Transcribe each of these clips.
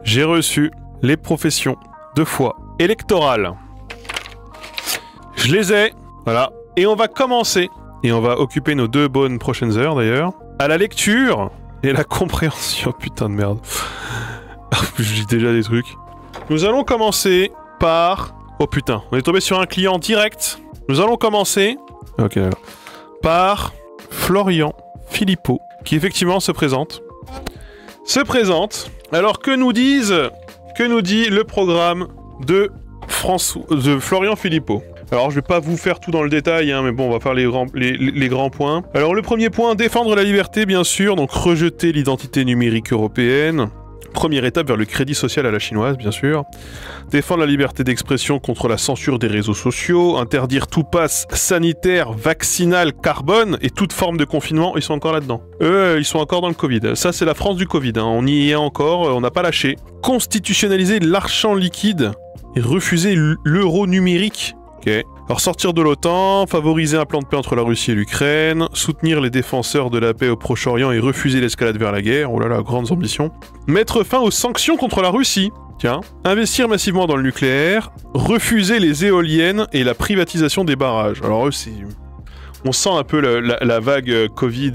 j'ai reçu les professions de foi électorale. Je les ai, voilà. Et on va commencer, et on va occuper nos 2 bonnes prochaines heures d'ailleurs, à la lecture et la compréhension. Putain de merde. Je dis déjà des trucs. Nous allons commencer par... Oh putain, on est tombé sur un client direct. Nous allons commencer... Ok, d'accord. Par Florian Philippot, qui effectivement se présente. Alors que nous dit le programme de Florian Philippot. Alors je vais pas vous faire tout dans le détail, hein, mais bon, on va faire les grands points. Alors le premier point, défendre la liberté, bien sûr, donc rejeter l'identité numérique européenne. Première étape vers le crédit social à la chinoise, bien sûr. Défendre la liberté d'expression contre la censure des réseaux sociaux. Interdire tout pass sanitaire, vaccinal, carbone et toute forme de confinement. Ils sont encore là-dedans. Eux, ils sont encore dans le Covid. Ça, c'est la France du Covid. Hein. On y est encore, on n'a pas lâché. Constitutionnaliser l'argent liquide et refuser l'euro numérique. Ok. Alors sortir de l'OTAN, favoriser un plan de paix entre la Russie et l'Ukraine, soutenir les défenseurs de la paix au Proche-Orient et refuser l'escalade vers la guerre, oh là là, grandes ambitions. Mettre fin aux sanctions contre la Russie, tiens. Investir massivement dans le nucléaire, refuser les éoliennes et la privatisation des barrages. Alors eux, on sent un peu la vague Covid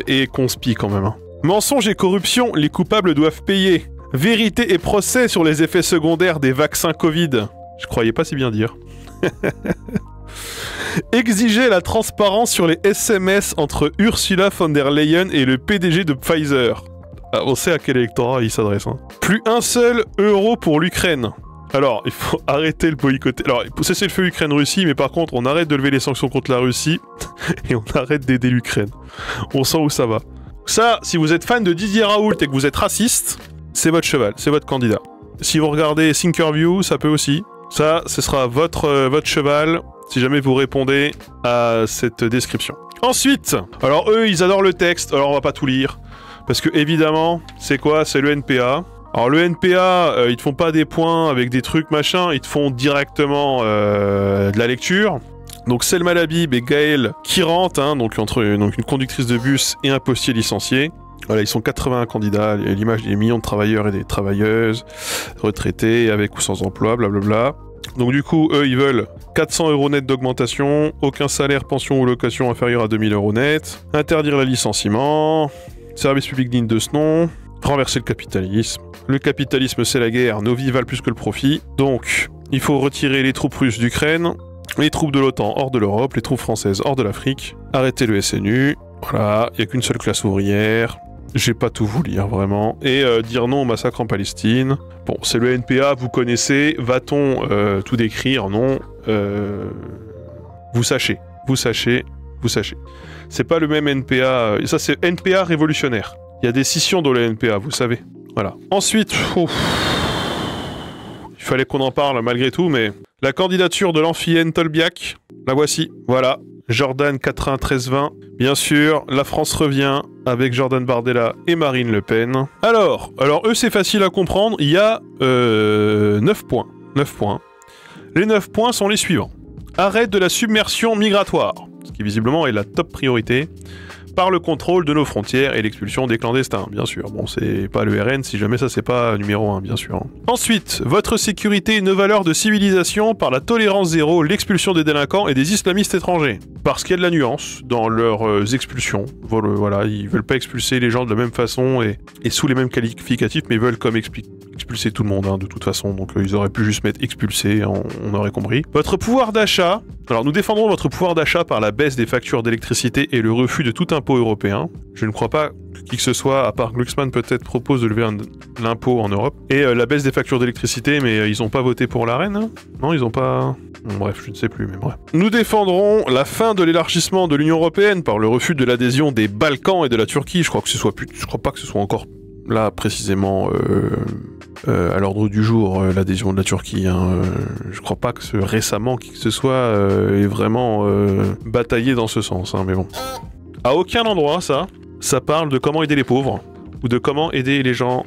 et conspi quand même. Hein. Mensonges et corruption, les coupables doivent payer. Vérité et procès sur les effets secondaires des vaccins Covid. Je croyais pas si bien dire. Exiger la transparence sur les SMS entre Ursula von der Leyen et le PDG de Pfizer. Ah, on sait à quel électorat il s'adresse. Hein. Plus un seul euro pour l'Ukraine. Alors, il faut arrêter le boycotter. Alors, il faut cesser le feu Ukraine-Russie, mais par contre, on arrête de lever les sanctions contre la Russie et on arrête d'aider l'Ukraine. On sent où ça va. Ça, si vous êtes fan de Didier Raoult et que vous êtes raciste, c'est votre cheval, c'est votre candidat. Si vous regardez Thinkerview, ça peut aussi. Ça, ce sera votre cheval, si jamais vous répondez à cette description. Ensuite, alors eux, ils adorent le texte, alors on va pas tout lire. Parce que, évidemment, c'est quoi? C'est le NPA. Alors le NPA, ils te font pas des points avec des trucs machin, ils te font directement de la lecture. Donc Selma Labib et Gaël Kirant, hein, donc une conductrice de bus et un postier licencié. Voilà, ils sont 81 candidats, l'image des millions de travailleurs et des travailleuses, retraités, avec ou sans emploi, blablabla. Donc du coup, eux, ils veulent 400 € net d'augmentation, aucun salaire, pension ou location inférieur à 2000 € net, interdire le licenciement, service public digne de ce nom, renverser le capitalisme. Le capitalisme, c'est la guerre, nos vies valent plus que le profit. Donc, il faut retirer les troupes russes d'Ukraine, les troupes de l'OTAN hors de l'Europe, les troupes françaises hors de l'Afrique, arrêter le SNU, voilà, il n'y a qu'une seule classe ouvrière. J'ai pas tout vous lire, vraiment. Et dire non au massacre en Palestine. Bon, c'est le NPA, vous connaissez. Va-t-on tout décrire? Non. Vous sachez. C'est pas le même NPA. Ça, c'est NPA révolutionnaire. Il y a des scissions dans le NPA, vous savez. Voilà. Ensuite, il fallait qu'on en parle malgré tout, mais... La candidature de l'Amphienne Tolbiac, la voici. Voilà. Jordan 93-20. Bien sûr, la France revient avec Jordan Bardella et Marine Le Pen. Alors eux, c'est facile à comprendre. Il y a 9 points. 9 points. Les 9 points sont les suivants. Arrêt de la submersion migratoire, ce qui visiblement est la top priorité, par le contrôle de nos frontières et l'expulsion des clandestins, bien sûr. Bon, c'est pas le RN, si jamais ça c'est pas numéro 1, bien sûr. Ensuite, votre sécurité et nos valeurs de civilisation par la tolérance zéro, l'expulsion des délinquants et des islamistes étrangers. Parce qu'il y a de la nuance dans leurs expulsions. Voilà, ils veulent pas expulser les gens de la même façon et sous les mêmes qualificatifs, mais ils veulent comme expulser tout le monde, hein, de toute façon. Donc ils auraient pu juste mettre expulser, on aurait compris. Votre pouvoir d'achat. Alors nous défendrons votre pouvoir d'achat par la baisse des factures d'électricité et le refus de tout impôt européen. Je ne crois pas que qui que ce soit, à part Glucksmann peut-être, propose de lever l'impôt en Europe. Et la baisse des factures d'électricité, mais ils ont pas voté pour la reine, hein? Non, ils ont pas... Bon, bref, je ne sais plus, mais bref. Nous défendrons la fin de l'élargissement de l'Union Européenne par le refus de l'adhésion des Balkans et de la Turquie. Je crois pas que ce soit encore là précisément à l'ordre du jour l'adhésion de la Turquie. Hein. Je crois pas que récemment qui que ce soit ait vraiment bataillé dans ce sens. Hein, mais bon. À aucun endroit ça parle de comment aider les pauvres ou de comment aider les gens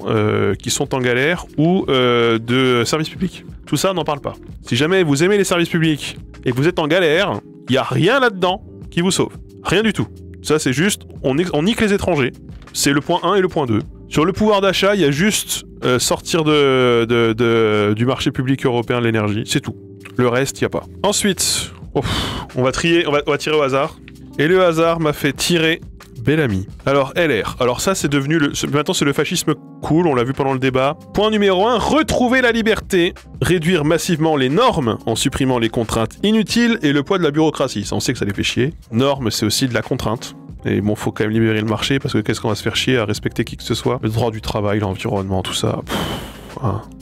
qui sont en galère ou de services publics. Tout ça, n'en parle pas. Si jamais vous aimez les services publics et que vous êtes en galère, il n'y a rien là-dedans qui vous sauve. Rien du tout. Ça, c'est juste, on nique les étrangers. C'est le point 1 et le point 2. Sur le pouvoir d'achat, il y a juste sortir du marché public européen de l'énergie, c'est tout. Le reste, il n'y a pas. Ensuite, on va tirer au hasard. Et le hasard m'a fait tirer Bellamy. Alors, LR. Alors ça, c'est devenu maintenant, c'est le fascisme cool, on l'a vu pendant le débat. Point numéro 1, retrouver la liberté. Réduire massivement les normes en supprimant les contraintes inutiles et le poids de la bureaucratie. Ça, on sait que ça les fait chier. Normes, c'est aussi de la contrainte. Et bon, faut quand même libérer le marché, parce que qu'est-ce qu'on va se faire chier à respecter qui que ce soit? Le droit du travail, l'environnement, tout ça.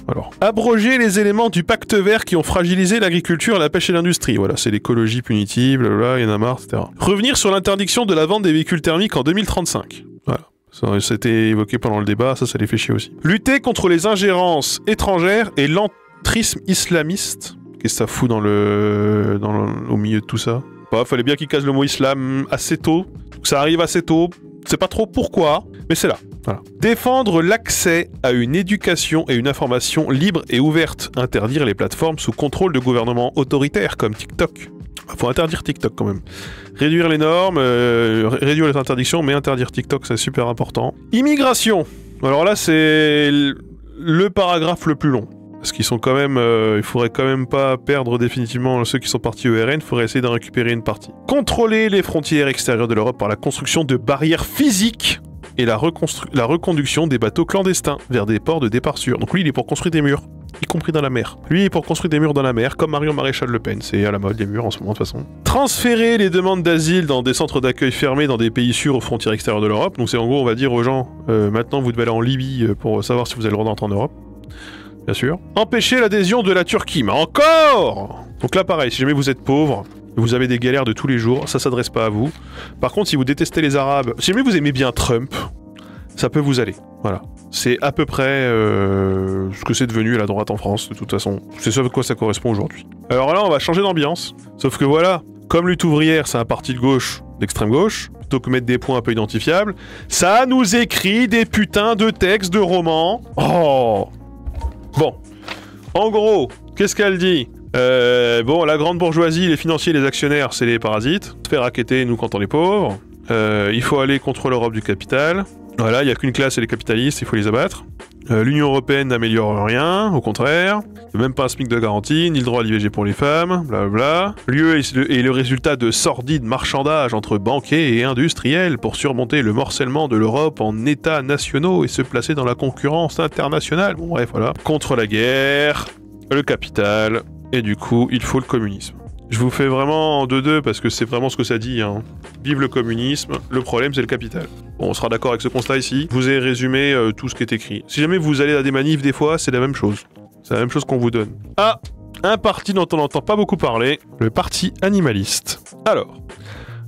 Alors. Abroger les éléments du pacte vert qui ont fragilisé l'agriculture, la pêche et l'industrie. Voilà, c'est l'écologie punitive, blablabla, il y en a marre, etc. Revenir sur l'interdiction de la vente des véhicules thermiques en 2035. Voilà. Ça, c'était évoqué pendant le débat, ça les fait chier aussi. Lutter contre les ingérences étrangères et l'entrisme islamiste. Qu'est-ce que ça fout au milieu de tout ça? Bah, fallait bien qu'ils casent le mot islam assez tôt. Ça arrive assez tôt. C'est pas trop pourquoi, mais c'est là. Voilà. Défendre l'accès à une éducation et une information libre et ouverte. Interdire les plateformes sous contrôle de gouvernements autoritaires comme TikTok. Faut interdire TikTok quand même. Réduire les normes, réduire les interdictions, mais interdire TikTok, c'est super important. Immigration. Alors là, c'est le paragraphe le plus long. Parce qu'ils sont quand même... il faudrait quand même pas perdre définitivement ceux qui sont partis au RN, il faudrait essayer d'en récupérer une partie. Contrôler les frontières extérieures de l'Europe par la construction de barrières physiques et la reconduction des bateaux clandestins vers des ports de départ sûrs. Donc lui, il est pour construire des murs, y compris dans la mer. Lui, il est pour construire des murs dans la mer, comme Marion Maréchal Le Pen. C'est à la mode, les murs, en ce moment, de toute façon. Transférer les demandes d'asile dans des centres d'accueil fermés dans des pays sûrs aux frontières extérieures de l'Europe. Donc c'est en gros, on va dire aux gens, maintenant, vous devez aller en Libye pour savoir si vous avez le droit d'entrer en Europe. Bien sûr. Empêcher l'adhésion de la Turquie, mais encore! Donc là, pareil, si jamais vous êtes pauvre, vous avez des galères de tous les jours, ça s'adresse pas à vous. Par contre, si vous détestez les Arabes, si jamais vous aimez bien Trump, ça peut vous aller. Voilà. C'est à peu près ce que c'est devenu la droite en France, de toute façon. C'est ça à quoi ça correspond aujourd'hui. Alors là, on va changer d'ambiance. Sauf que voilà, comme Lutte ouvrière, c'est un parti de gauche, d'extrême gauche, plutôt que mettre des points un peu identifiables, ça nous écrit des putains de textes, de romans. Oh! Bon, en gros, qu'est-ce qu'elle dit? Bon, la grande bourgeoisie, les financiers, les actionnaires, c'est les parasites. Se faire raqueter, nous, quand on est pauvre. Il faut aller contre l'Europe du capital. Voilà, il n'y a qu'une classe, c'est les capitalistes, il faut les abattre. L'Union Européenne n'améliore rien, au contraire. Même pas un SMIC de garantie, ni le droit à l'IVG pour les femmes, blablabla. L'UE est le résultat de sordides marchandages entre banquiers et industriels pour surmonter le morcellement de l'Europe en états nationaux et se placer dans la concurrence internationale. Bon bref, voilà. Contre la guerre, le capital, et du coup, il faut le communisme. Je vous fais vraiment en deux parce que c'est vraiment ce que ça dit, hein. Vive le communisme, le problème c'est le capital. Bon, on sera d'accord avec ce constat ici. Je vous ai résumé tout ce qui est écrit. Si jamais vous allez à des manifs des fois, c'est la même chose. C'est la même chose qu'on vous donne. Ah, un parti dont on n'entend pas beaucoup parler, le parti animaliste. Alors,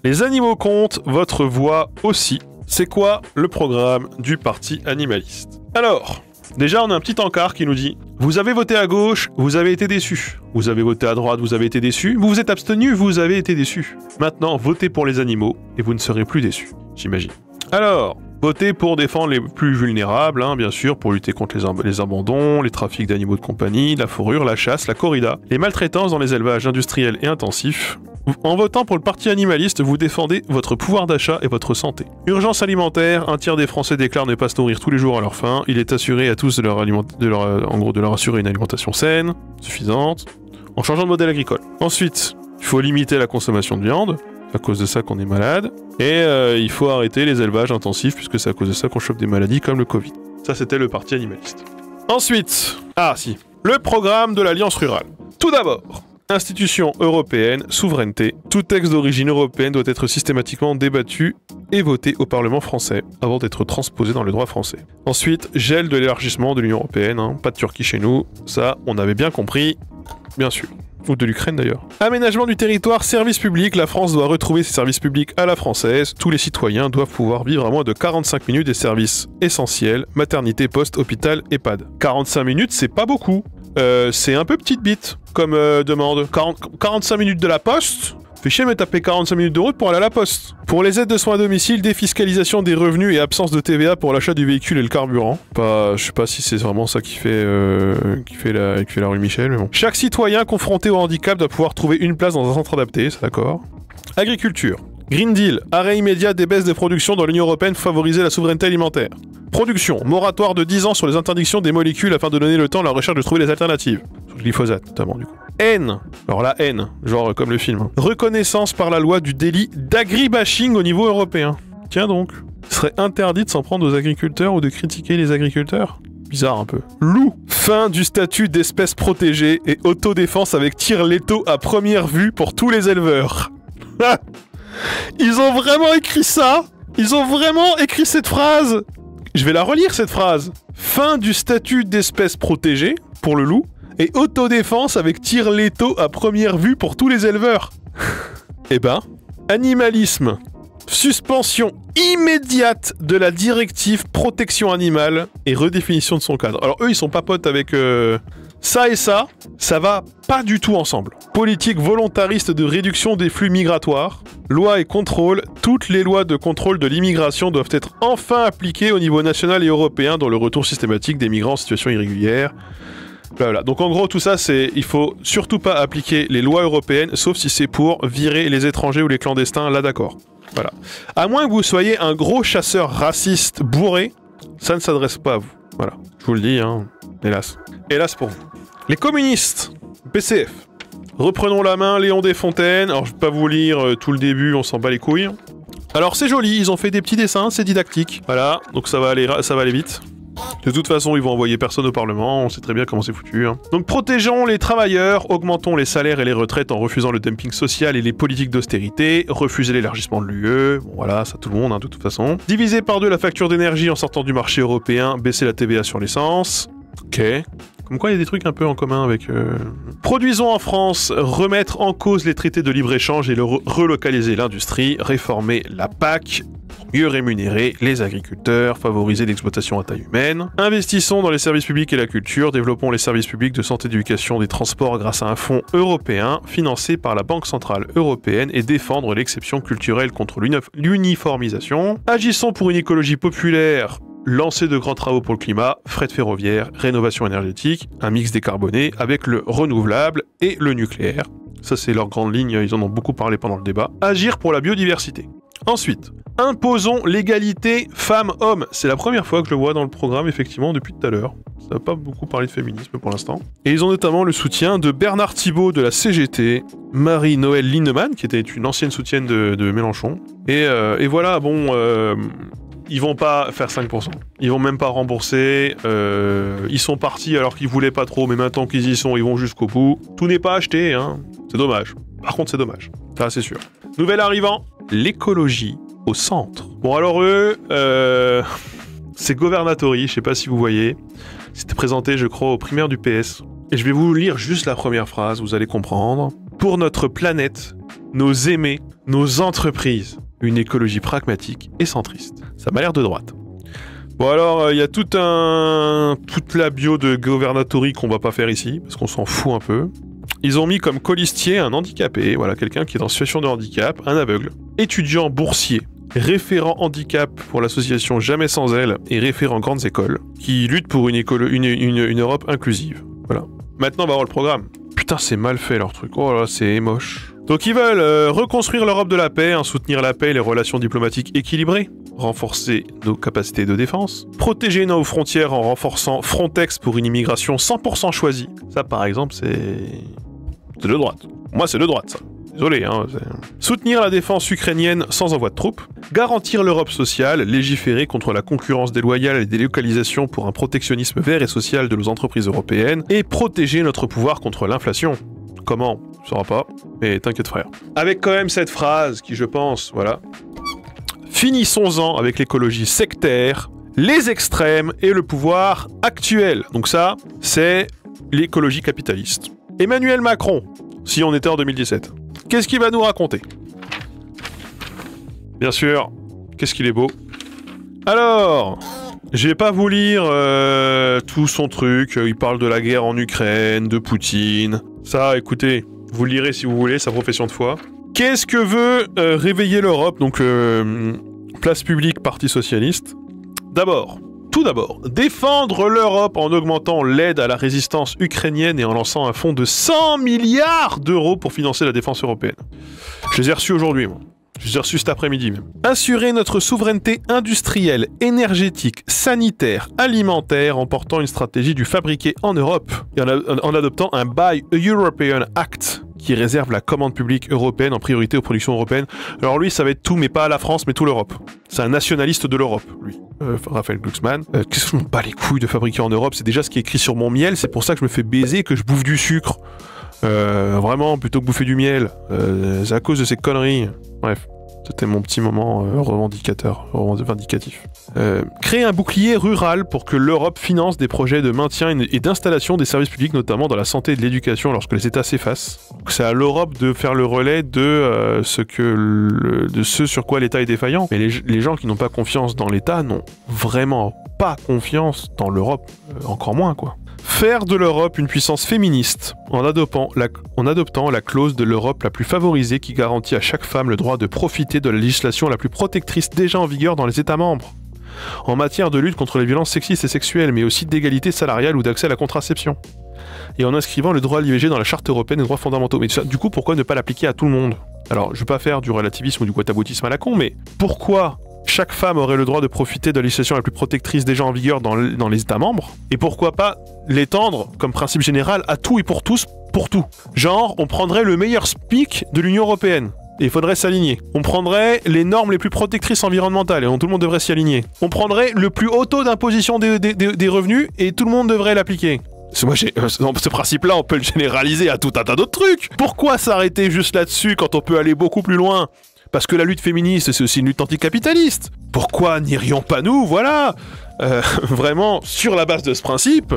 les animaux comptent, votre voix aussi. C'est quoi le programme du parti animaliste? Alors, déjà on a un petit encart qui nous dit: vous avez voté à gauche, vous avez été déçu. Vous avez voté à droite, vous avez été déçu. Vous vous êtes abstenu, vous avez été déçu. Maintenant, votez pour les animaux et vous ne serez plus déçus, j'imagine. Alors, votez pour défendre les plus vulnérables, hein, bien sûr, pour lutter contre les abandons, les trafics d'animaux de compagnie, la fourrure, la chasse, la corrida, les maltraitances dans les élevages industriels et intensifs. En votant pour le parti animaliste, vous défendez votre pouvoir d'achat et votre santé. Urgence alimentaire, un tiers des Français déclarent ne pas se nourrir tous les jours à leur faim. Il est assuré à tous de leur assurer une alimentation saine, suffisante, en changeant de modèle agricole. Ensuite, il faut limiter la consommation de viande. C'est à cause de ça qu'on est malade. Et il faut arrêter les élevages intensifs, puisque c'est à cause de ça qu'on chope des maladies comme le Covid. Ça, c'était le parti animaliste. Ensuite, le programme de l'Alliance rurale. Tout d'abord, institution européenne, souveraineté. Tout texte d'origine européenne doit être systématiquement débattu et voté au Parlement français avant d'être transposé dans le droit français. Ensuite, gel de l'élargissement de l'Union européenne. Hein. Pas de Turquie chez nous. Ça, on avait bien compris, bien sûr. Ou de l'Ukraine d'ailleurs. Aménagement du territoire, services publics. La France doit retrouver ses services publics à la française. Tous les citoyens doivent pouvoir vivre à moins de 45 minutes des services essentiels, maternité, poste, hôpital, EHPAD. 45 minutes, c'est pas beaucoup. C'est un peu petite bite comme demande. 45 minutes de la poste. Fait chier de me taper 45 minutes de route pour aller à la poste. Pour les aides de soins à domicile, défiscalisation des revenus et absence de TVA pour l'achat du véhicule et le carburant. Je sais pas si c'est vraiment ça qui fait la rue Michel, mais bon. Chaque citoyen confronté au handicap doit pouvoir trouver une place dans un centre adapté, c'est d'accord. Agriculture. Green Deal, arrêt immédiat des baisses des productions dans l'Union Européenne, favoriser la souveraineté alimentaire. Production, moratoire de 10 ans sur les interdictions des molécules afin de donner le temps à la recherche de trouver des alternatives. Sur le glyphosate notamment du coup. Haine, alors la haine, genre comme le film. Reconnaissance par la loi du délit d'agribashing au niveau européen. Tiens donc, il serait interdit de s'en prendre aux agriculteurs ou de critiquer les agriculteurs? Bizarre un peu. Loup, fin du statut d'espèce protégée et autodéfense avec tir létaux à première vue pour tous les éleveurs. Ils ont vraiment écrit ça? Ils ont vraiment écrit cette phrase? Je vais la relire cette phrase. Fin du statut d'espèce protégée pour le loup et autodéfense avec tir létaux à première vue pour tous les éleveurs. Eh ben, animalisme. Suspension immédiate de la directive protection animale et redéfinition de son cadre. Alors eux, ils sont pas potes avec ça et ça va pas du tout ensemble. Politique volontariste de réduction des flux migratoires, loi et contrôle, toutes les lois de contrôle de l'immigration doivent être enfin appliquées au niveau national et européen dans le retour systématique des migrants en situation irrégulière. Voilà. Donc en gros tout ça c'est il faut surtout pas appliquer les lois européennes sauf si c'est pour virer les étrangers ou les clandestins, là d'accord. Voilà. À moins que vous soyez un gros chasseur raciste bourré, ça ne s'adresse pas à vous. Voilà. Je vous le dis, hein. Hélas. Hélas pour vous. Les communistes, PCF. Reprenons la main, Léon Desfontaines. Alors je vais pas vous lire tout le début, on s'en bat les couilles. Alors c'est joli, ils ont fait des petits dessins, c'est didactique. Voilà, donc ça va aller vite. De toute façon, ils vont envoyer personne au Parlement, on sait très bien comment c'est foutu. Hein. Donc protégeons les travailleurs, augmentons les salaires et les retraites en refusant le dumping social et les politiques d'austérité, refusez l'élargissement de l'UE, bon voilà, ça tout le monde, hein, de toute façon. Diviser par deux la facture d'énergie en sortant du marché européen, baisser la TVA sur l'essence. Ok. Comme quoi il y a des trucs un peu en commun avec... Produisons en France, remettre en cause les traités de libre-échange et relocaliser l'industrie, réformer la PAC, mieux rémunérer les agriculteurs, favoriser l'exploitation à taille humaine. Investissons dans les services publics et la culture, développons les services publics de santé, d'éducation, des transports grâce à un fonds européen financé par la Banque Centrale Européenne et défendre l'exception culturelle contre l'uniformisation. Agissons pour une écologie populaire, lancer de grands travaux pour le climat, fret ferroviaire, rénovation énergétique, un mix décarboné avec le renouvelable et le nucléaire. Ça c'est leur grande ligne, ils en ont beaucoup parlé pendant le débat. Agir pour la biodiversité. Ensuite, imposons l'égalité femmes-hommes. C'est la première fois que je le vois dans le programme, effectivement, depuis tout à l'heure. Ça n'a pas beaucoup parlé de féminisme pour l'instant. Et ils ont notamment le soutien de Bernard Thibault de la CGT, Marie-Noëlle Lindemann, qui était une ancienne soutienne de Mélenchon. Et voilà, bon... ils vont pas faire 5%. Ils vont même pas rembourser. Ils sont partis alors qu'ils voulaient pas trop, mais maintenant qu'ils y sont, ils vont jusqu'au bout. Tout n'est pas acheté, hein. C'est dommage. Par contre, c'est dommage. Ça, c'est sûr. Nouvel arrivant, l'écologie au centre. Bon, alors eux, c'est Governatori, je sais pas si vous voyez. C'était présenté, je crois, aux primaires du PS. Et je vais vous lire juste la première phrase, vous allez comprendre. Pour notre planète, nos aimés, nos entreprises, une écologie pragmatique et centriste. Ça m'a l'air de droite. Bon alors, il y a toute la bio de Governatori qu'on va pas faire ici, parce qu'on s'en fout un peu. Ils ont mis comme colistier un handicapé, voilà, quelqu'un qui est en situation de handicap, un aveugle, étudiant boursier, référent handicap pour l'association Jamais Sans Elle et référent grandes écoles, qui lutte pour une Europe inclusive. Voilà. Maintenant, on va voir le programme. Putain, c'est mal fait leur truc. Oh là, c'est moche. Donc ils veulent reconstruire l'Europe de la paix, soutenir la paix et les relations diplomatiques équilibrées, renforcer nos capacités de défense, protéger nos frontières en renforçant Frontex pour une immigration 100% choisie. Ça, par exemple, c'est de droite. Moi, c'est de droite, ça. Désolé, hein. Soutenir la défense ukrainienne sans envoi de troupes, garantir l'Europe sociale, légiférer contre la concurrence déloyale et les délocalisations pour un protectionnisme vert et social de nos entreprises européennes, et protéger notre pouvoir contre l'inflation. Comment? Je ne saurais pas, mais t'inquiète frère. Avec quand même cette phrase qui, je pense, voilà. Finissons-en avec l'écologie sectaire, les extrêmes et le pouvoir actuel. Donc ça, c'est l'écologie capitaliste. Emmanuel Macron, si on était en 2017. Qu'est-ce qu'il va nous raconter? Bien sûr, qu'est-ce qu'il est beau. Alors, je vais pas vous lire tout son truc. Il parle de la guerre en Ukraine, de Poutine. Ça, écoutez, vous le lirez si vous voulez, sa profession de foi. Qu'est-ce que veut réveiller l'Europe? Donc, place publique, Parti Socialiste. Tout d'abord, défendre l'Europe en augmentant l'aide à la résistance ukrainienne et en lançant un fonds de 100 milliards d'euros pour financer la défense européenne. Je les ai reçus aujourd'hui, moi. Je les ai reçus cet après-midi même. Assurer notre souveraineté industrielle, énergétique, sanitaire, alimentaire en portant une stratégie du fabriqué en Europe et en adoptant un Buy European Act qui réserve la commande publique européenne en priorité aux productions européennes. Alors lui, ça va être tout, mais pas à la France, mais tout l'Europe. C'est un nationaliste de l'Europe, lui. Raphaël Glucksmann. Qu'est-ce que je m'en bats les couilles de fabriquer en Europe? C'est déjà ce qui est écrit sur mon miel, c'est pour ça que je me fais baiser et que je bouffe du sucre. Vraiment, plutôt que bouffer du miel. C'est à cause de ces conneries. Bref. C'était mon petit moment vindicatif. Créer un bouclier rural pour que l'Europe finance des projets de maintien et d'installation des services publics, notamment dans la santé et de l'éducation, lorsque les États s'effacent. C'est à l'Europe de faire le relais de ce sur quoi l'État est défaillant. Mais les gens qui n'ont pas confiance dans l'État n'ont vraiment pas confiance dans l'Europe, encore moins, quoi. Faire de l'Europe une puissance féministe en adoptant la clause de l'Europe la plus favorisée qui garantit à chaque femme le droit de profiter de la législation la plus protectrice déjà en vigueur dans les États membres, en matière de lutte contre les violences sexistes et sexuelles, mais aussi d'égalité salariale ou d'accès à la contraception, et en inscrivant le droit à l'IVG dans la Charte européenne des droits fondamentaux. Mais du coup, pourquoi ne pas l'appliquer à tout le monde? Alors, je ne vais pas faire du relativisme ou du guataboutisme à la con, mais pourquoi chaque femme aurait le droit de profiter de la législation la plus protectrice déjà en vigueur dans les États membres, et pourquoi pas l'étendre comme principe général à tout et pour tous, pour tout. Genre, on prendrait le meilleur SMIC de l'Union européenne, et il faudrait s'aligner. On prendrait les normes les plus protectrices environnementales, et tout le monde devrait s'y aligner. On prendrait le plus haut taux d'imposition des revenus, et tout le monde devrait l'appliquer. Moi, ce principe-là, on peut le généraliser à tout un tas d'autres trucs. Pourquoi s'arrêter juste là-dessus quand on peut aller beaucoup plus loin? Parce que la lutte féministe, c'est aussi une lutte anticapitaliste. Pourquoi n'irions pas nous, voilà, vraiment, sur la base de ce principe,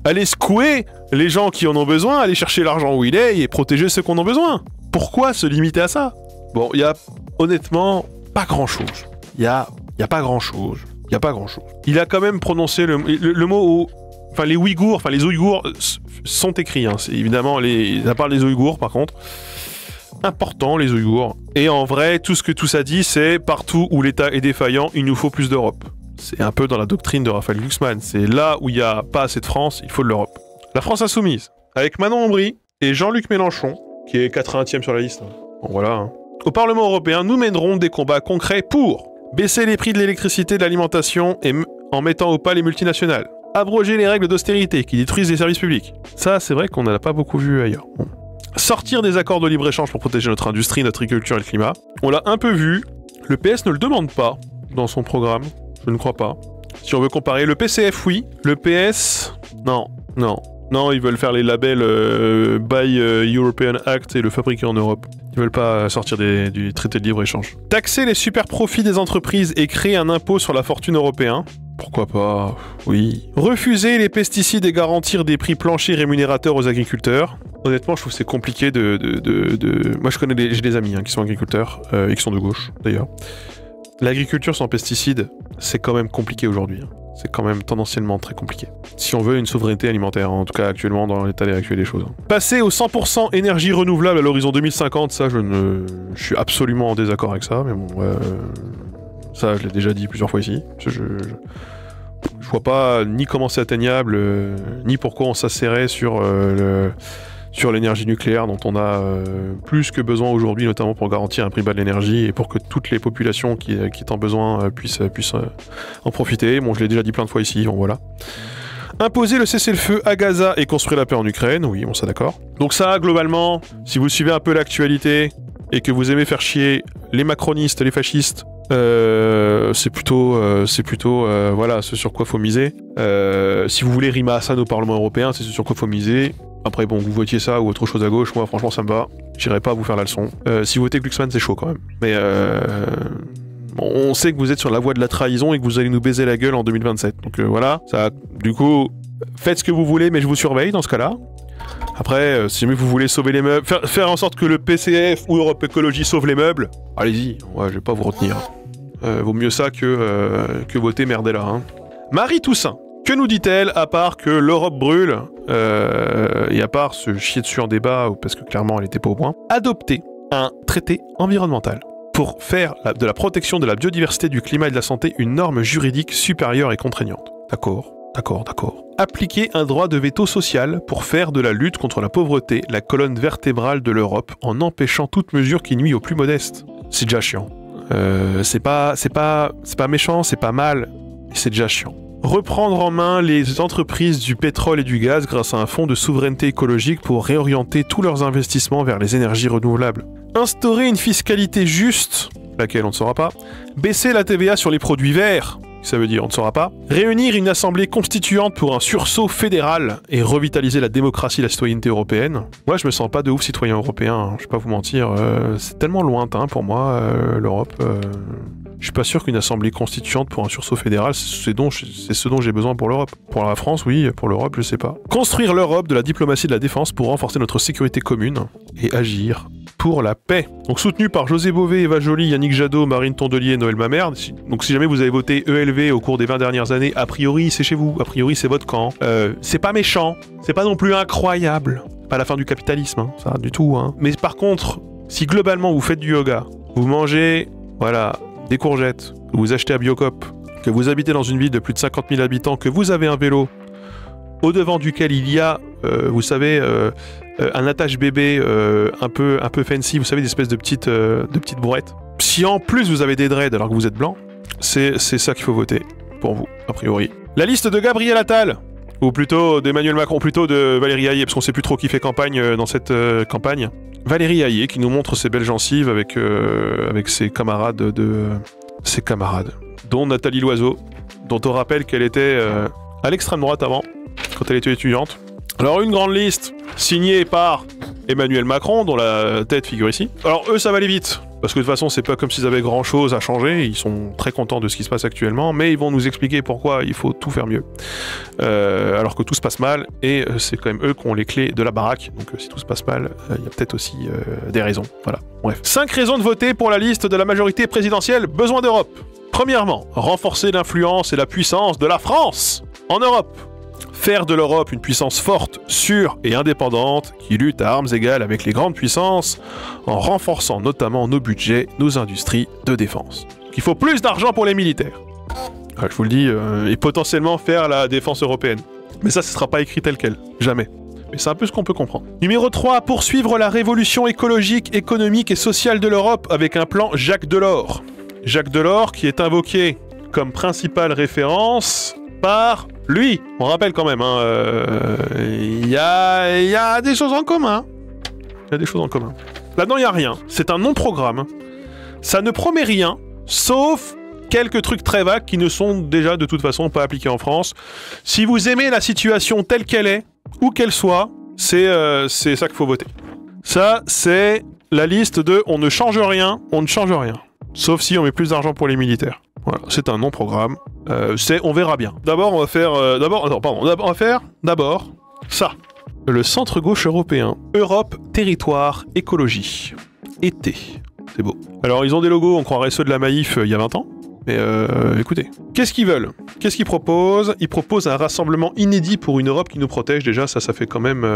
aller secouer les gens qui en ont besoin, aller chercher l'argent où il est et protéger ceux qui en ont besoin? Pourquoi se limiter à ça? Bon, il y a honnêtement pas grand-chose. Il y a pas grand-chose. Il y a pas grand-chose. Il a quand même prononcé le mot... Enfin, les Ouïghours sont écrits, hein. C'est évidemment, ça parle des Ouïghours, par contre. Important, les Ouïghours. Et en vrai, tout ce que tout ça dit, c'est partout où l'État est défaillant, il nous faut plus d'Europe. C'est un peu dans la doctrine de Raphaël Glucksmann. C'est là où il n'y a pas assez de France, il faut de l'Europe. La France insoumise, avec Manon Ombry et Jean-Luc Mélenchon, qui est 80e sur la liste. Bon, voilà. Hein. Au Parlement européen, nous mènerons des combats concrets pour baisser les prix de l'électricité et de l'alimentation en mettant au pas les multinationales. Abroger les règles d'austérité qui détruisent les services publics. Ça, c'est vrai qu'on n'en a pas beaucoup vu ailleurs. Bon. Sortir des accords de libre-échange pour protéger notre industrie, notre agriculture et le climat. On l'a un peu vu. Le PS ne le demande pas dans son programme. Je ne crois pas. Si on veut comparer, le PCF, oui. Le PS, non. Non, ils veulent faire les labels Buy European Act et le fabriquer en Europe. Ils veulent pas sortir du traité de libre-échange. Taxer les super profits des entreprises et créer un impôt sur la fortune européen. Pourquoi pas? Oui. Refuser les pesticides et garantir des prix planchers rémunérateurs aux agriculteurs. Honnêtement, je trouve que c'est compliqué Moi, j'ai des amis qui sont agriculteurs, et qui sont de gauche, d'ailleurs. L'agriculture sans pesticides, c'est quand même compliqué aujourd'hui. C'est quand même tendanciellement très compliqué. Si on veut une souveraineté alimentaire, en tout cas actuellement, dans l'état actuel des choses. Passer aux 100% énergie renouvelable à l'horizon 2050, ça, je suis absolument en désaccord avec ça, mais bon... Ça, je l'ai déjà dit plusieurs fois ici. Je vois pas ni comment c'est atteignable, ni pourquoi on s'asserrait sur l'énergie nucléaire dont on a plus que besoin aujourd'hui, notamment pour garantir un prix bas de l'énergie et pour que toutes les populations qui en ont besoin puissent en profiter. Bon, je l'ai déjà dit plein de fois ici, bon voilà. Imposer le cessez-le-feu à Gaza et construire la paix en Ukraine, oui, on s'est d'accord. Donc ça, globalement, si vous suivez un peu l'actualité et que vous aimez faire chier les macronistes, les fascistes, c'est plutôt voilà, ce sur quoi faut miser. Si vous voulez Rima Hassan au Parlement européen, c'est ce sur quoi faut miser. Après, bon, vous votiez ça ou autre chose à gauche, moi franchement ça me va. J'irai pas vous faire la leçon. Si vous votez Glucksmann, c'est chaud quand même. Mais bon, on sait que vous êtes sur la voie de la trahison et que vous allez nous baiser la gueule en 2027. Donc voilà, ça, du coup, faites ce que vous voulez, mais je vous surveille dans ce cas-là. Après, si jamais vous voulez sauver les meubles, faire en sorte que le PCF ou Europe Écologie sauve les meubles, allez-y, ouais, je vais pas vous retenir. Vaut mieux ça que voter Merdella. Hein. Marie Toussaint, que nous dit-elle, à part que l'Europe brûle, et à part se chier dessus en débat, parce que clairement elle était pas au point, adopter un traité environnemental pour faire de la protection de la biodiversité, du climat et de la santé une norme juridique supérieure et contraignante. D'accord. Appliquer un droit de veto social pour faire de la lutte contre la pauvreté la colonne vertébrale de l'Europe en empêchant toute mesure qui nuit aux plus modestes. c'est déjà chiant. C'est pas méchant, c'est pas mal, mais c'est déjà chiant. Reprendre en main les entreprises du pétrole et du gaz grâce à un fonds de souveraineté écologique pour réorienter tous leurs investissements vers les énergies renouvelables. Instaurer une fiscalité juste, laquelle on ne saura pas. Baisser la TVA sur les produits verts, ça veut dire on ne saura pas. Réunir une assemblée constituante pour un sursaut fédéral et revitaliser la démocratie et la citoyenneté européenne. Moi je me sens pas de ouf citoyen européen, hein, je vais pas vous mentir, c'est tellement lointain pour moi l'Europe. Je suis pas sûr qu'une assemblée constituante pour un sursaut fédéral, c'est ce dont j'ai besoin pour l'Europe. Pour la France, oui, pour l'Europe, je sais pas. Construire l'Europe de la diplomatie et de la défense pour renforcer notre sécurité commune et agir pour la paix. Donc soutenu par José Bové, Eva Joly, Yannick Jadot, Marine Tondelier et Noël Mamère. Donc si jamais vous avez voté ELV au cours des 20 dernières années, a priori c'est chez vous, a priori c'est votre camp. C'est pas méchant, c'est pas non plus incroyable. Pas la fin du capitalisme, hein, ça du tout. Hein. Mais par contre, si globalement vous faites du yoga, vous mangez, voilà, des courgettes, que vous achetez à Biocop, que vous habitez dans une ville de plus de 50 000 habitants, que vous avez un vélo, au devant duquel il y a, vous savez, un attache bébé un peu fancy, vous savez, des espèces de petites brouettes. Si en plus vous avez des dreads alors que vous êtes blanc, c'est ça qu'il faut voter, pour vous, a priori. La liste de Gabriel Attal, ou plutôt d'Emmanuel Macron, plutôt de Valérie Hayé, parce qu'on sait plus trop qui fait campagne dans cette campagne. Valérie Hayé qui nous montre ses belles gencives avec ses camarades dont Nathalie Loiseau, dont on rappelle qu'elle était à l'extrême droite avant, quand elle était étudiante. Alors une grande liste signée par Emmanuel Macron, dont la tête figure ici. Alors eux ça va aller vite, parce que de toute façon c'est pas comme s'ils avaient grand chose à changer, ils sont très contents de ce qui se passe actuellement, mais ils vont nous expliquer pourquoi il faut tout faire mieux. Alors que tout se passe mal, et c'est quand même eux qui ont les clés de la baraque, donc si tout se passe mal, il y a peut-être aussi des raisons, voilà, bref. 5 raisons de voter pour la liste de la majorité présidentielle, besoin d'Europe. Premièrement, renforcer l'influence et la puissance de la France en Europe. Faire de l'Europe une puissance forte, sûre et indépendante qui lutte à armes égales avec les grandes puissances en renforçant notamment nos budgets, nos industries de défense. Il faut plus d'argent pour les militaires. Je vous le dis, et potentiellement faire la défense européenne. Mais ça, ce sera pas écrit tel quel. Jamais. Mais c'est un peu ce qu'on peut comprendre. Numéro 3, poursuivre la révolution écologique, économique et sociale de l'Europe avec un plan Jacques Delors. Jacques Delors qui est invoqué comme principale référence par lui. On rappelle quand même, il y a des choses en commun. Il y a des choses en commun. Là-dedans, il n'y a rien. C'est un non-programme. Ça ne promet rien, sauf quelques trucs très vagues qui ne sont déjà de toute façon pas appliqués en France. Si vous aimez la situation telle qu'elle est, où qu'elle soit, c'est ça qu'il faut voter. Ça, c'est la liste de on ne change rien, on ne change rien. Sauf si on met plus d'argent pour les militaires. Voilà, c'est un non-programme. On verra bien. D'abord, on va faire... D'abord, ça. Le centre-gauche européen. Europe, territoire, écologie. Été. C'est beau. Alors, ils ont des logos, on croirait ceux de la Maïf il y a 20 ans. Mais écoutez. Qu'est-ce qu'ils veulent? Qu'est-ce qu'ils proposent? Ils proposent un rassemblement inédit pour une Europe qui nous protège. Déjà, ça fait quand même...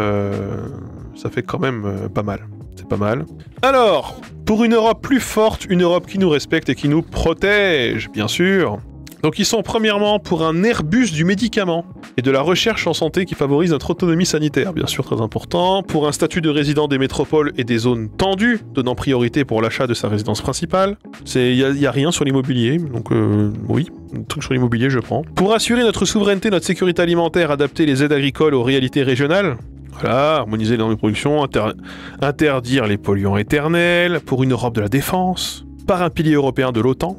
pas mal. C'est pas mal. Alors, pour une Europe plus forte, une Europe qui nous respecte et qui nous protège, bien sûr. Donc ils sont premièrement pour un Airbus du médicament et de la recherche en santé qui favorise notre autonomie sanitaire, bien sûr très important. Pour un statut de résident des métropoles et des zones tendues, donnant priorité pour l'achat de sa résidence principale. Il y a rien sur l'immobilier, donc oui, un truc sur l'immobilier je prends. Pour assurer notre souveraineté, notre sécurité alimentaire, adapter les aides agricoles aux réalités régionales. Voilà, harmoniser les normes de production, interdire les polluants éternels, pour une Europe de la défense, par un pilier européen de l'OTAN,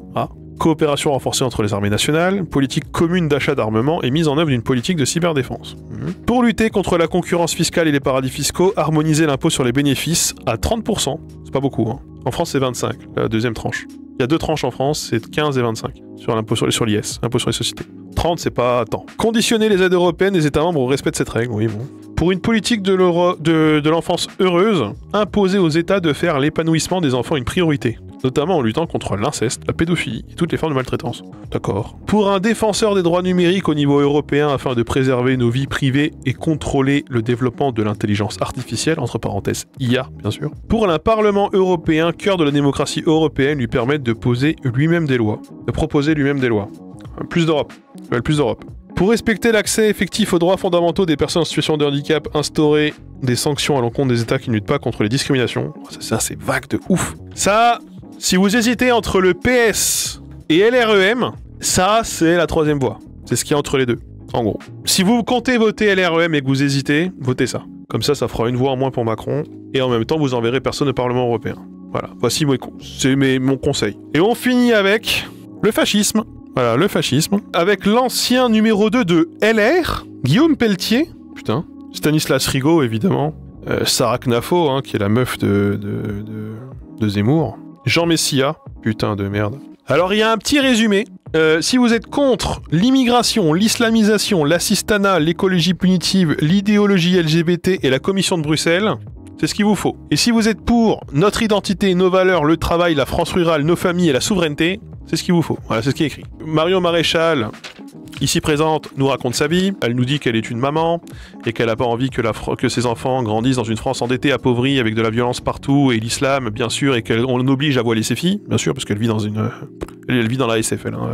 coopération renforcée entre les armées nationales, politique commune d'achat d'armement et mise en œuvre d'une politique de cyberdéfense. Pour lutter contre la concurrence fiscale et les paradis fiscaux, harmoniser l'impôt sur les bénéfices à 30%, c'est pas beaucoup, hein. En France c'est 25, la deuxième tranche. Il y a 2 tranches en France, c'est 15 et 25, sur l'impôt sur l'IS, l'impôt sur les sociétés. 30 c'est pas tant. Conditionner les aides européennes des États membres au respect de cette règle, oui bon. Pour une politique de l'enfance heureuse, imposer aux États de faire l'épanouissement des enfants une priorité, notamment en luttant contre l'inceste, la pédophilie et toutes les formes de maltraitance. D'accord. Pour un défenseur des droits numériques au niveau européen afin de préserver nos vies privées et contrôler le développement de l'intelligence artificielle, entre parenthèses IA bien sûr. Pour un Parlement européen, cœur de la démocratie européenne, lui permettre de poser lui-même des lois, de proposer lui-même des lois. Plus d'Europe. Plus d'Europe. Pour respecter l'accès effectif aux droits fondamentaux des personnes en situation de handicap, instaurer des sanctions à l'encontre des États qui ne luttent pas contre les discriminations. Ça c'est vague de ouf. Ça, Si vous hésitez entre le PS et LREM, ça, c'est la troisième voie. C'est ce qu'il y a entre les deux, en gros. Si vous comptez voter LREM et que vous hésitez, votez ça. Comme ça fera une voix en moins pour Macron, et en même temps, vous enverrez personne au Parlement européen. Voilà, voici mon conseil. Et on finit avec le fascisme. Voilà, le fascisme. Avec l'ancien numéro 2 de LR, Guillaume Pelletier. Putain. Stanislas Rigaud, évidemment. Sarah Knafo, hein, qui est la meuf de Zemmour. Jean Messia. Putain de merde. Alors, il y a un petit résumé. Si vous êtes contre l'immigration, l'islamisation, l'assistanat, l'écologie punitive, l'idéologie LGBT et la Commission de Bruxelles, c'est ce qu'il vous faut. Et si vous êtes pour notre identité, nos valeurs, le travail, la France rurale, nos familles et la souveraineté, c'est ce qu'il vous faut. Voilà, c'est ce qui est écrit. Marion Maréchal, ici présente, nous raconte sa vie. Elle nous dit qu'elle est une maman et qu'elle n'a pas envie que ses enfants grandissent dans une France endettée, appauvrie, avec de la violence partout et l'islam, bien sûr, et qu'on oblige à voiler ses filles, bien sûr, parce qu'elle vit dans elle vit dans la SFL. Hein.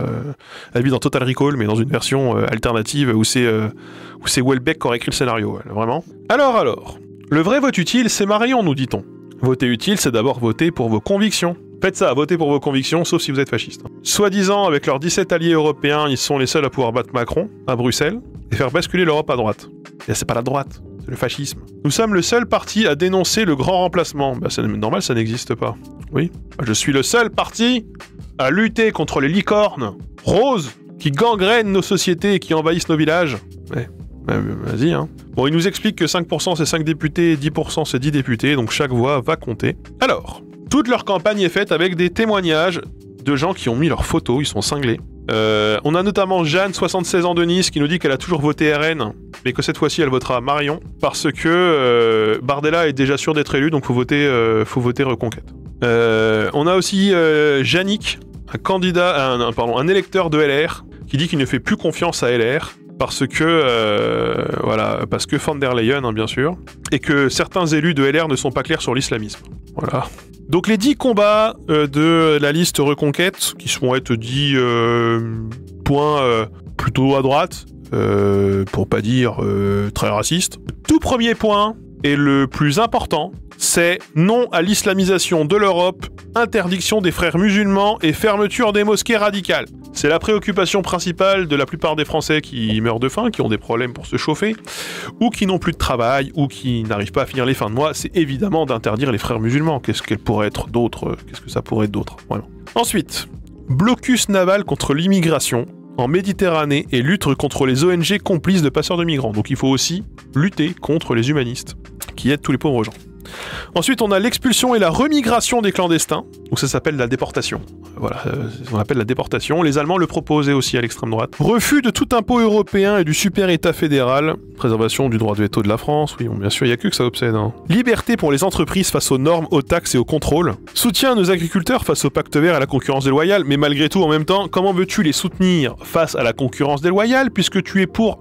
Elle vit dans Total Recall, mais dans une version alternative où c'est Welbeck qui aurait écrit le scénario, vraiment. Alors, le vrai vote utile, c'est Marion, nous dit-on. Voter utile, c'est d'abord voter pour vos convictions. Faites ça, votez pour vos convictions, sauf si vous êtes fasciste. Soi-disant, avec leurs 17 alliés européens, ils sont les seuls à pouvoir battre Macron, à Bruxelles, et faire basculer l'Europe à droite. Et c'est pas la droite, c'est le fascisme. Nous sommes le seul parti à dénoncer le grand remplacement. Bah c'est normal, ça n'existe pas. Oui. Je suis le seul parti à lutter contre les licornes roses qui gangrènent nos sociétés et qui envahissent nos villages. Ouais. Vas-y, hein. Bon, il nous explique que 5% c'est 5 députés et 10% c'est 10 députés, donc chaque voix va compter. Alors, toute leur campagne est faite avec des témoignages de gens qui ont mis leurs photos, ils sont cinglés. On a notamment Jeanne, 76 ans de Nice, qui nous dit qu'elle a toujours voté RN, mais que cette fois-ci elle votera Marion, parce que Bardella est déjà sûr d'être élu, donc faut voter Reconquête. On a aussi Yannick, un électeur de LR, qui dit qu'il ne fait plus confiance à LR, parce que van der Leyen, hein, bien sûr, et que certains élus de LR ne sont pas clairs sur l'islamisme. Voilà. Donc les 10 combats de la liste Reconquête, qui seront être 10 points plutôt à droite, pour pas dire très raciste. Tout premier point, et le plus important, c'est non à l'islamisation de l'Europe, interdiction des frères musulmans et fermeture des mosquées radicales. C'est la préoccupation principale de la plupart des Français qui meurent de faim, qui ont des problèmes pour se chauffer, ou qui n'ont plus de travail, ou qui n'arrivent pas à finir les fins de mois, c'est évidemment d'interdire les frères musulmans. Qu'est-ce que ça pourrait être d'autre, vraiment. Ensuite, blocus naval contre l'immigration en Méditerranée et lutte contre les ONG complices de passeurs de migrants. Donc il faut aussi lutter contre les humanistes qui aident tous les pauvres gens. Ensuite, on a l'expulsion et la remigration des clandestins. Donc ça s'appelle la déportation. Voilà, on appelle la déportation. Les Allemands le proposaient aussi à l'extrême droite. Refus de tout impôt européen et du super-État fédéral. Préservation du droit de veto de la France. Oui, bon, bien sûr, il n'y a que ça obsède. Hein. Liberté pour les entreprises face aux normes, aux taxes et aux contrôles. Soutien à nos agriculteurs face au pacte vert et à la concurrence déloyale. Mais malgré tout, en même temps, comment veux-tu les soutenir face à la concurrence déloyale puisque tu es pour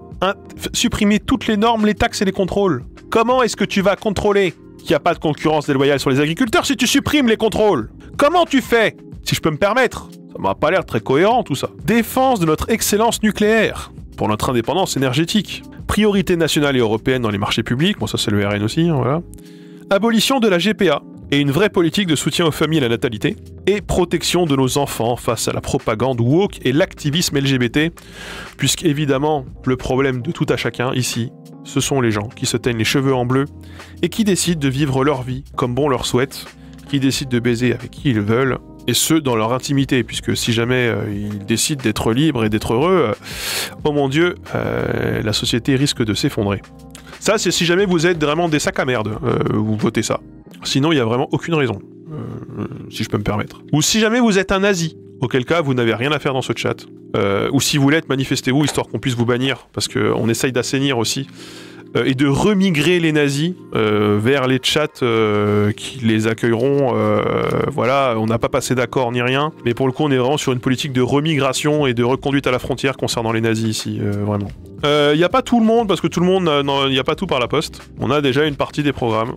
supprimer toutes les normes, les taxes et les contrôles? Comment est-ce que tu vas contrôler qu'il n'y a pas de concurrence déloyale sur les agriculteurs si tu supprimes les contrôles? Comment tu fais? Si je peux me permettre, ça m'a pas l'air très cohérent tout ça. Défense de notre excellence nucléaire, pour notre indépendance énergétique. Priorité nationale et européenne dans les marchés publics, bon ça c'est le RN aussi, hein, voilà. Abolition de la GPA, et une vraie politique de soutien aux familles et à la natalité, et protection de nos enfants face à la propagande woke et l'activisme LGBT, puisqu'évidemment, le problème de tout à chacun ici, ce sont les gens qui se teignent les cheveux en bleu et qui décident de vivre leur vie comme bon leur souhaite, qui décident de baiser avec qui ils veulent, et ce, dans leur intimité, puisque si jamais ils décident d'être libres et d'être heureux, oh mon Dieu, la société risque de s'effondrer. Ça, c'est si jamais vous êtes vraiment des sacs à merde, vous votez ça. Sinon, il n'y a vraiment aucune raison, si je peux me permettre. Ou si jamais vous êtes un nazi, auquel cas vous n'avez rien à faire dans ce chat. Ou si vous l'êtes, manifestez-vous, histoire qu'on puisse vous bannir, parce qu'on essaye d'assainir aussi, et de remigrer les nazis vers les chats qui les accueilleront. Voilà, on n'a pas passé d'accord ni rien, mais pour le coup on est vraiment sur une politique de remigration et de reconduite à la frontière concernant les nazis ici, vraiment. Il n'y a pas tout le monde, parce que tout le monde, il n'y a pas tout par la poste. On a déjà une partie des programmes.